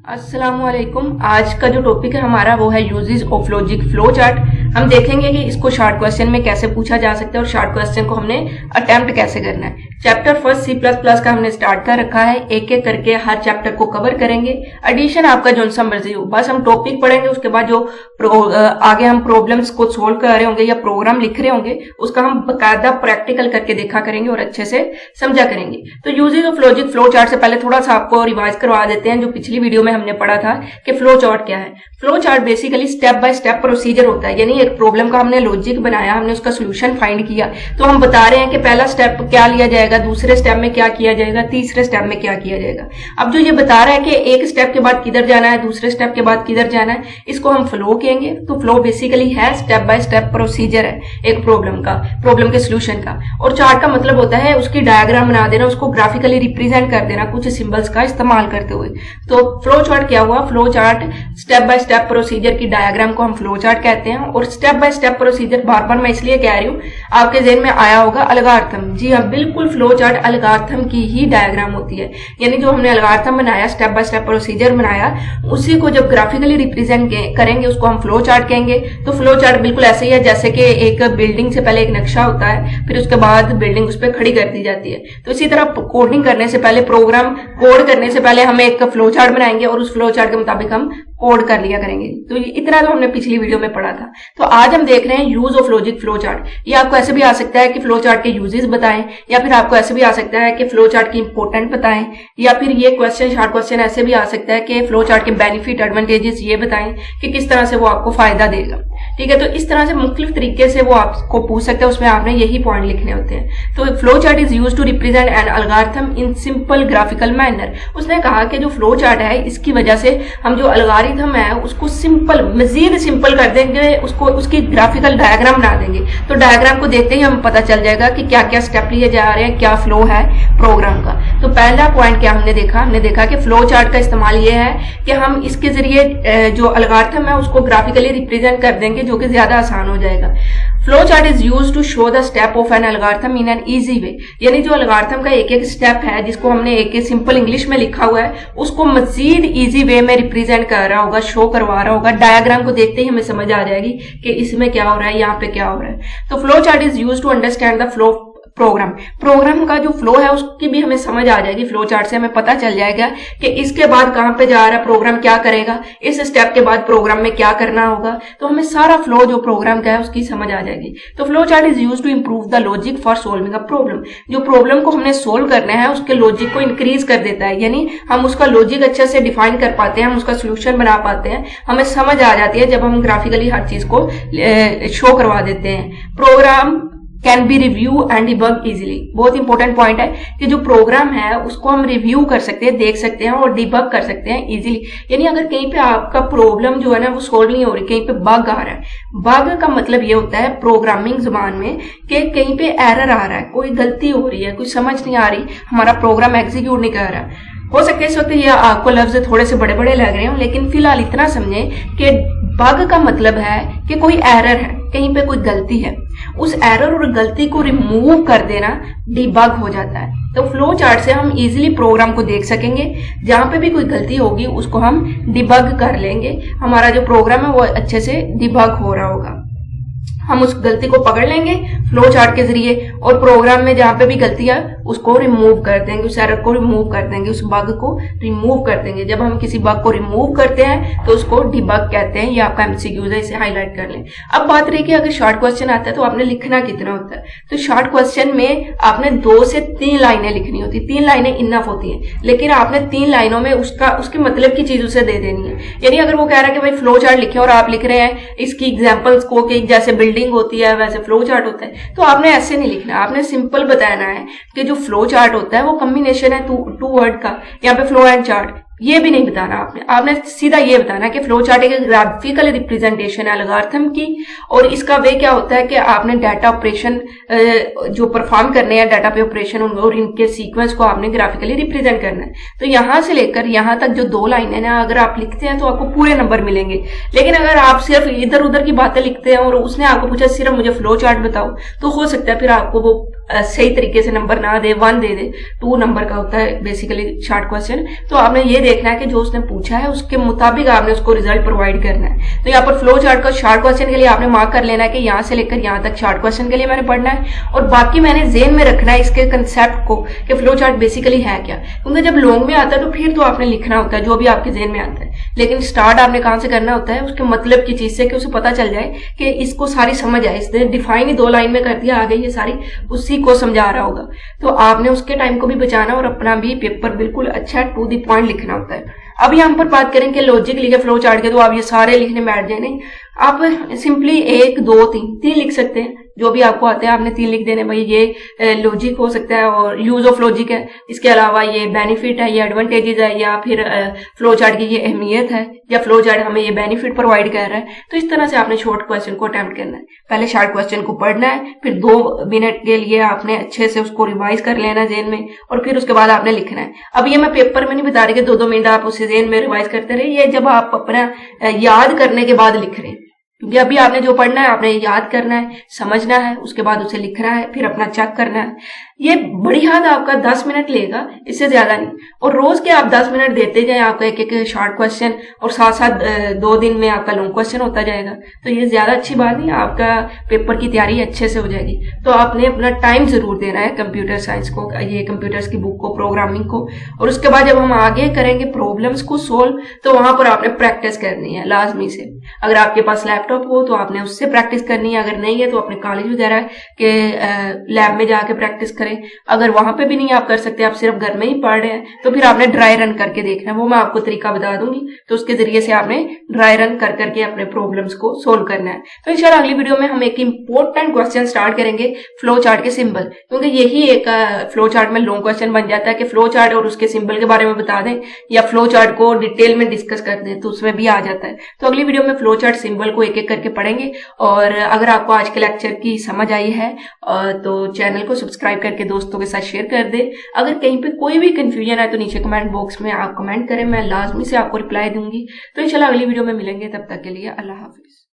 अस्सलामुअलैकुम। आज का जो टॉपिक है हमारा वो है uses of logic flow chart. हम देखेंगे कि इसको शॉर्ट क्वेश्चन में कैसे पूछा जा सकता है और शॉर्ट क्वेश्चन को हमने अटेम्प्ट कैसे करना है। चैप्टर फर्स्ट C++ का हमने स्टार्ट कर रखा है, एक एक करके हर चैप्टर को कवर करेंगे। एडिशन आपका जो सा मर्जी हो, बस हम टॉपिक पढ़ेंगे, उसके बाद जो आगे हम प्रॉब्लम्स को सोल्व कर रहे होंगे या प्रोग्राम लिख रहे होंगे उसका हम बकायदा प्रैक्टिकल करके देखा करेंगे और अच्छे से समझा करेंगे। तो uses of logic flow chart से पहले थोड़ा सा आपको रिवाइज करवा देते हैं जो पिछली वीडियो में हमने पढ़ा था कि फ्लो चार्ट क्या है। Flow chart basically step by step procedure होता है, यानी एक प्रॉब्लम का हमने लॉजिक बनाया, हमने उसका सोल्यूशन फाइंड किया, तो हम बता रहे हैं कि पहला स्टेप क्या लिया जाएगा, दूसरे स्टेप में क्या किया जाएगा, तीसरे स्टेप में क्या किया जाएगा। अब जो ये बता रहा है कि एक स्टेप के बाद किधर जाना है, दूसरे स्टेप के बाद किधर जाना है, इसको हम फ्लो कहेंगे। तो फ्लो बेसिकली है स्टेप बाय स्टेप प्रोसीजर है एक प्रॉब्लम के सोल्यूशन का। और चार्ट का मतलब होता है उसकी डायग्राम बना देना, उसको ग्राफिकली रिप्रेजेंट कर देना कुछ सिंबल्स का इस्तेमाल करते हुए। तो फ्लो चार्ट क्या हुआ? Flow chart step by step procedure की डायग्राम को हम फ्लो चार्ट कहते हैं। और स्टेप बाय स्टेप प्रोसीजर बार बार मैं इसलिए कह रही हूँ, आपके ज़हन में आया होगा अलगार्थम। जी हाँ, बिल्कुल फ्लो चार्ट अलगार्थम की ही डायग्राम होती है, यानी जो हमने अलगार्थम बनाया, स्टेप बाय स्टेप प्रोसीजर बनाया, उसी को जब ग्राफिकली रिप्रेजेंट करेंगे उसको हम फ्लो चार्ट कहेंगे। तो फ्लो चार्ट बिल्कुल ऐसे ही है जैसे कि एक बिल्डिंग से पहले एक नक्शा होता है, फिर उसके बाद बिल्डिंग उस पर खड़ी कर दी जाती है। तो इसी तरह कोडिंग करने से पहले, प्रोग्राम कोड करने से पहले हम एक फ्लो चार्ट बनाएंगे और उस फ्लो चार्ट के मुताबिक हम कोड कर लिया करेंगे। तो इतना तो हमने पिछली वीडियो में पढ़ा था। तो आज हम देख रहे हैं use of logic flow chart. ये आपको ऐसे भी आ सकता है कि फ्लो चार्ट के यूजेस बताएं, या फिर आपको ऐसे भी आ सकता है कि फ्लो चार्ट की इंपॉर्टेंट बताएं, या फिर ये क्वेश्चन शॉर्ट क्वेश्चन ऐसे भी आ सकता है कि फ्लो चार्ट के बेनिफिट एडवांटेजेस ये बताएं कि किस तरह से वो आपको फायदा देगा। ठीक है, तो इस तरह से मुख्तलिफ तरीके से वो आपको पूछ सकते हैं, उसमें आपने यही पॉइंट लिखने होते हैं। तो flow chart is use to represent an algorithm in simple graphical manner. उसने कहा कि जो फ्लो चार्ट है इसकी वजह से हम जो एल्गोरिथम है उसको सिंपल, मजीद सिंपल कर देंगे, उसको उसकी ग्राफिकल डायग्राम बना देंगे। तो डायग्राम को देखते ही हमें पता चल जाएगा कि क्या क्या स्टेप लिए जा रहे हैं, क्या फ्लो है प्रोग्राम का। तो पहला पॉइंट क्या हमने देखा कि फ्लो चार्ट का इस्तेमाल ये है कि हम इसके जरिए जो एल्गोरिथम है उसको ग्राफिकली रिप्रेजेंट कर देंगे, जो कि ज्यादा आसान हो जाएगा। Flow chart is use to show the step of an algorithm in an easy way, यानी जो एल्गोरिथम का एक एक स्टेप है जिसको हमने एक एक सिंपल इंग्लिश में लिखा हुआ है उसको मजीद इजी वे में रिप्रेजेंट कर रहा होगा, शो करवा रहा होगा। डायग्राम को देखते ही हमें समझ आ जाएगी कि इसमें क्या हो रहा है, यहाँ पे क्या हो रहा है। तो flow chart is use to understand the flow program का जो फ्लो है उसकी भी हमें समझ आ जाएगी। फ्लो चार्ट से हमें पता चल जाएगा कि इसके बाद कहां पे जा रहा है प्रोग्राम, क्या करेगा, इस स्टेप के बाद प्रोग्राम में क्या करना होगा। तो हमें सारा फ्लो जो प्रोग्राम का है उसकी समझ आ जाएगी। तो flow chart is use to improve the logic for solving a problem. जो प्रॉब्लम को हमने सोल्व करना है उसके लॉजिक को इंक्रीज कर देता है, यानी हम उसका लॉजिक अच्छे से डिफाइन कर पाते हैं, हम उसका सोल्यूशन बना पाते हैं, हमें समझ आ जाती है जब हम ग्राफिकली हर चीज को शो करवा देते हैं। Program can be review and debug easily. बहुत इंपॉर्टेंट पॉइंट है कि जो प्रोग्राम है उसको हम रिव्यू कर सकते हैं, देख सकते हैं और डिबग कर सकते हैं इजीली। यानी अगर कहीं पे आपका प्रॉब्लम जो है ना वो सोल्व नहीं हो रही, कहीं पे बग आ रहा है, बग का मतलब ये होता है प्रोग्रामिंग जुबान में कि कहीं पे एरर आ रहा है, कोई गलती हो रही है, कुछ समझ नहीं आ रही, हमारा प्रोग्राम एग्जीक्यूट नहीं कर रहा। हो सकता है इस वक्त ये आपको लफ्ज थोड़े से बड़े बड़े लग रहे हो, लेकिन फिलहाल इतना समझे कि बग का मतलब है कि कोई एरर है, कहीं पे कोई गलती है, उस एरर और गलती को रिमूव कर देना डिबग हो जाता है। तो फ्लो चार्ट से हम इजीली प्रोग्राम को देख सकेंगे, जहां पे भी कोई गलती होगी उसको हम डिबग कर लेंगे, हमारा जो प्रोग्राम है वो अच्छे से डिबग हो रहा होगा। हम उस गलती को पकड़ लेंगे फ्लो चार्ट के जरिए और प्रोग्राम में जहां पे भी गलती है उसको रिमूव कर देंगे, उस एरर को रिमूव कर देंगे, उस बग को रिमूव कर देंगे। जब हम किसी बग को रिमूव करते हैं तो उसको डिबग कहते हैं। ये आपका एमसीक्यूज है, इसे हाईलाइट कर लें। अब बात रही कि अगर शॉर्ट क्वेश्चन आता है तो आपने लिखना कितना होता है। तो शॉर्ट क्वेश्चन में आपने 2 से 3 लाइनें लिखनी होती है, 3 लाइनें इनफ होती हैं, लेकिन आपने 3 लाइनों में उसके मतलब की चीज उसे दे देनी है। यानी अगर वो कह रहा है कि भाई फ्लो चार्ट लिखे और आप लिख रहे हैं इसकी एग्जाम्पल्स को कि जैसे बिल्डिंग होती है वैसे फ्लो चार्ट होता है, तो आपने ऐसे नहीं लिखना, आपने सिंपल बताना है कि जो फ्लो चार्ट होता है वो कॉम्बिनेशन है टू वर्ड का। यहाँ पे फ्लो एंड चार्ट ये भी नहीं बताना आपने सीधा ये बताना कि फ्लो चार्ट एक ग्राफिकल रिप्रेजेंटेशन है एल्गोरिथम की, और इसका वे क्या होता है कि आपने डाटा ऑपरेशन जो परफॉर्म करने हैं, डाटा पे ऑपरेशन और इनके सीक्वेंस को आपने ग्राफिकली रिप्रेजेंट करना है। तो यहां से लेकर यहां तक जो 2 लाइनें ना अगर आप लिखते हैं तो आपको पूरे नंबर मिलेंगे। लेकिन अगर आप सिर्फ इधर उधर की बातें लिखते हैं और उसने आपको पूछा सिर्फ मुझे फ्लो चार्ट बताओ, तो हो सकता है फिर आपको वो सही तरीके से नंबर ना दे, 1 दे दे, 2 नंबर का होता है बेसिकली शॉर्ट क्वेश्चन। तो आपने ये देखना है कि जो उसने पूछा है उसके मुताबिक आपने उसको रिजल्ट प्रोवाइड करना है। तो यहाँ पर फ्लो चार्ट का शॉर्ट क्वेश्चन के लिए आपने मार्क कर लेना है कि यहाँ से लेकर यहाँ तक शॉर्ट क्वेश्चन के लिए मैंने पढ़ना है, और बाकी मैंने जेन में रखना है इसके कंसेप्ट को कि फ्लो चार्ट बेसिकली है क्या। क्योंकि जब लॉन्ग में आता है तो फिर तो आपने लिखना होता है जो भी आपके जेन में आता है, लेकिन स्टार्ट आपने कहां से करना होता है, उसके मतलब की चीज से, कि उसे पता चल जाए कि इसको सारी समझ आए। इसने डिफाइन ही 2 लाइन में कर दिया, आगे ये सारी उसी को समझा रहा होगा। तो आपने उसके टाइम को भी बचाना और अपना भी पेपर बिल्कुल अच्छा टू द पॉइंट लिखना होता है। अब यहाँ पर बात करें कि लॉजिक लिखे फ्लो चार्ट के, तो आप ये सारे लिखने बैठ जाए नहीं, आप सिंपली 1 2 3 लिख सकते हैं, जो भी आपको आते हैं आपने 3 लिख देने। भाई ये लॉजिक हो सकता है और यूज ऑफ लॉजिक है, इसके अलावा ये बेनिफिट है, ये एडवांटेजेस है, या फिर फ्लो चार्ट की ये अहमियत है, या फ्लो चार्ट हमें ये बेनिफिट प्रोवाइड कर रहा है। तो इस तरह से आपने शॉर्ट क्वेश्चन को अटेम्प्ट करना है। पहले शॉर्ट क्वेश्चन को पढ़ना है, फिर 2 मिनट के लिए आपने अच्छे से उसको रिवाइज कर लेना है जेन में, और फिर उसके बाद आपने लिखना है। अब ये मैं पेपर में नहीं बता रही कि 2-2 मिनट आप उसे जेन में रिवाइज करते रहे, ये जब आप अपना याद करने के बाद लिख रहे हैं, क्योंकि अभी आपने जो पढ़ना है आपने याद करना है, समझना है, उसके बाद उसे लिखना है, फिर अपना चेक करना है। ये बड़ी हद आपका 10 मिनट लेगा, इससे ज्यादा नहीं। और रोज के आप 10 मिनट देते जाए, आपका एक शॉर्ट क्वेश्चन, और साथ साथ 2 दिन में आपका लॉन्ग क्वेश्चन होता जाएगा। तो ये ज्यादा अच्छी बात नहीं, आपका पेपर की तैयारी अच्छे से हो जाएगी। तो आपने अपना टाइम जरूर देना है कंप्यूटर साइंस को, ये कंप्यूटर्स की बुक को, प्रोग्रामिंग को। और उसके बाद जब हम आगे करेंगे प्रॉब्लम्स को सोल्व, तो वहां पर आपने प्रैक्टिस करनी है लाजमी से। अगर आपके पास लैपटॉप हो तो आपने उससे प्रैक्टिस करनी है, अगर नहीं है तो अपने कॉलेज वगैरह के लैब में जाके प्रैक्टिस करें। अगर वहां पे भी नहीं आप कर सकते, आप सिर्फ घर में ही पढ़ रहे हैं, तो फिर आपने ड्राई रन करके देखना है। वो मैं आपको तरीका बता दूंगी, तो उसके जरिए से आपने ड्राई रन कर करके अपने प्रॉब्लम्स को सोल्व करना है। तो इंशाल्लाह अगली वीडियो में हम एक इंपॉर्टेंट क्वेश्चन स्टार्ट करेंगे, फ्लो चार्ट के सिंबल, क्योंकि यही एक फ्लो चार्ट में लॉन्ग क्वेश्चन बन जाता है कि फ्लो चार्ट और उसके सिंबल के बारे में बता दें, या फ्लो चार्ट को डिटेल में डिस्कस कर दें, तो उसमें भी आ जाता है। तो अगली वीडियो में फ्लो चार्ट सिंबल को एक एक करके पढ़ेंगे। और अगर आपको आज के लेक्चर की समझ आई है तो चैनल को सब्सक्राइब करके दोस्तों के साथ शेयर कर दे। अगर कहीं पे कोई भी कंफ्यूजन है तो नीचे कमेंट बॉक्स में आप कमेंट करें, मैं लाजमी से आपको रिप्लाई दूंगी। तो इंशाल्लाह अगली वीडियो में मिलेंगे, तब तक के लिए अल्लाह हाफिज।